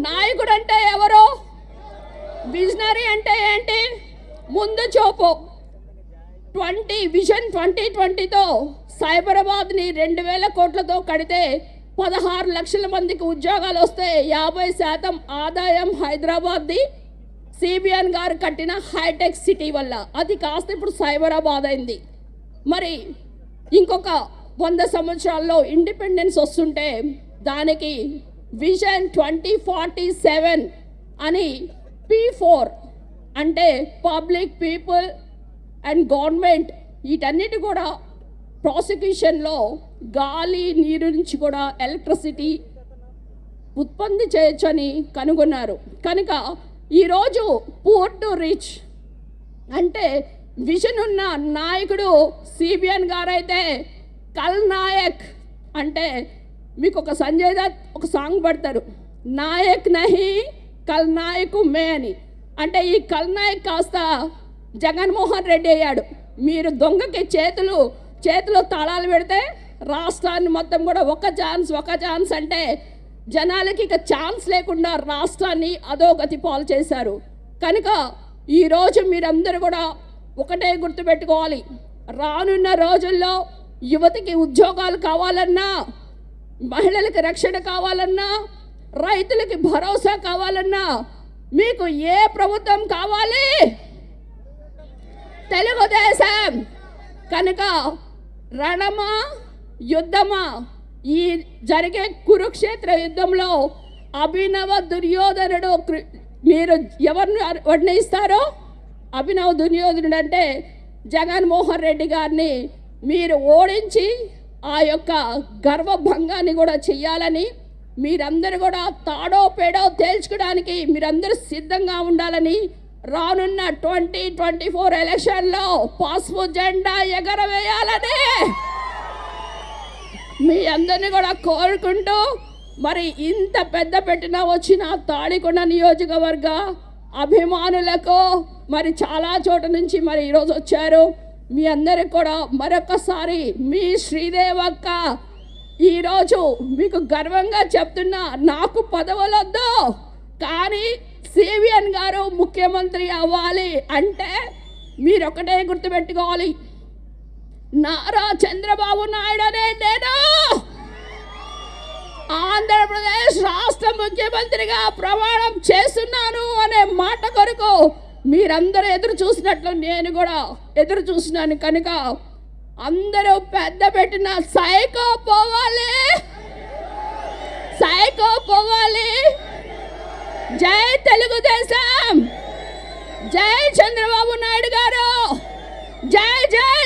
నాయకుడు అంటే ఎవరు? విజనరీ అంటే ఏంటి? ముందు చూపు. విజన్ 2020తో సైబరాబాద్ని 2000 కోట్లతో కడితే 16 లక్షల మందికి ఉద్యోగాలు వస్తే 50% ఆదాయం హైదరాబాద్ది సిబిఎన్ గారు కట్టిన హైటెక్ సిటీ వల్ల. అది కాస్త ఇప్పుడు సైబరాబాద్ అయింది. మరి ఇంకొక 100 సంవత్సరాల్లో ఇండిపెండెన్స్ వస్తుంటే దానికి విజన్ 2047 అని P4 అంటే పబ్లిక్, పీపుల్ అండ్ గవర్నమెంట్, వీటన్నిటి కూడా ప్రాసిక్యూషన్లో గాలి, నీరు నుంచి కూడా ఎలక్ట్రిసిటీ ఉత్పత్తి చేయొచ్చని కనుగొన్నారు. కనుక ఈరోజు పూర్ టు రిచ్ అంటే విజన్ ఉన్న నాయకుడు సిబిఎన్ గారైతే కల్ నాయక్ అంటే మీకు ఒక సంజయ్ దత్ ఒక సాంగ్ పడతారు, నాయక్ నహి కల్ నాయకు మే అని. అంటే ఈ కల్ నాయక్ కాస్త జగన్మోహన్ రెడ్డి అయ్యాడు. మీరు దొంగకి చేతిలో తాళాలు పెడితే రాష్ట్రాన్ని మొత్తం కూడా ఒక ఛాన్స్ అంటే జనాలకి ఇక ఛాన్స్ లేకుండా రాష్ట్రాన్ని అధోగతి పాలు చేశారు. కనుక ఈరోజు మీరందరూ కూడా ఒకటే గుర్తుపెట్టుకోవాలి, రానున్న రోజుల్లో యువతకి ఉద్యోగాలు కావాలన్నా, మహిళలకి రక్షణ కావాలన్నా, రైతులకి భరోసా కావాలన్నా మీకు ఏ ప్రభుత్వం కావాలి? తెలుగుదేశం. కనుక రణమా యుద్ధమా? ఈ జరిగే కురుక్షేత్ర యుద్ధంలో అభినవ దుర్యోధనుడు మీరు ఎవరిని వర్ణిస్తారో? అభినవ దుర్యోధనుడు అంటే జగన్మోహన్ రెడ్డి గారిని మీరు ఓడించి ఆ యొక్క గర్వభంగాన్ని కూడా చెయ్యాలని, మీరందరూ కూడా తాడో పేడో తేల్చుకోవడానికి మీరందరూ సిద్ధంగా ఉండాలని, రానున్న 2024 ఎలక్షన్లో పసుపు జెండా ఎగరవేయాలని మీ అందరినీ కూడా కోరుకుంటూ, మరి ఇంత పెద్ద పెట్టిన వచ్చిన తాడికొండ నియోజకవర్గ అభిమానులకు మరి చాలా చోట నుంచి మరి ఈరోజు వచ్చారు. మీ అందరికి కూడా మరొకసారి మీ శ్రీదేవక్క ఈరోజు మీకు గర్వంగా చెప్తున్నా, నాకు పదవులొద్దు కానీ సిబిఎన్ గారు ముఖ్యమంత్రి అవ్వాలి అంటే మీరు ఒకటే గుర్తుపెట్టుకోవాలి, నారా చంద్రబాబు నాయుడు అనే నేను ఆంధ్రప్రదేశ్ రాష్ట్ర ముఖ్యమంత్రిగా ప్రమాణం చేస్తున్నాను అనే మాట కొరకు మీరందరూ ఎదురు చూసినట్లు నేను కూడా ఎదురు చూసినాను. కనుక అందరూ పెద్ద పెట్టిన సైకో పోవాలి. జై తెలుగుదేశం, జై చంద్రబాబు నాయుడు గారు, జై జై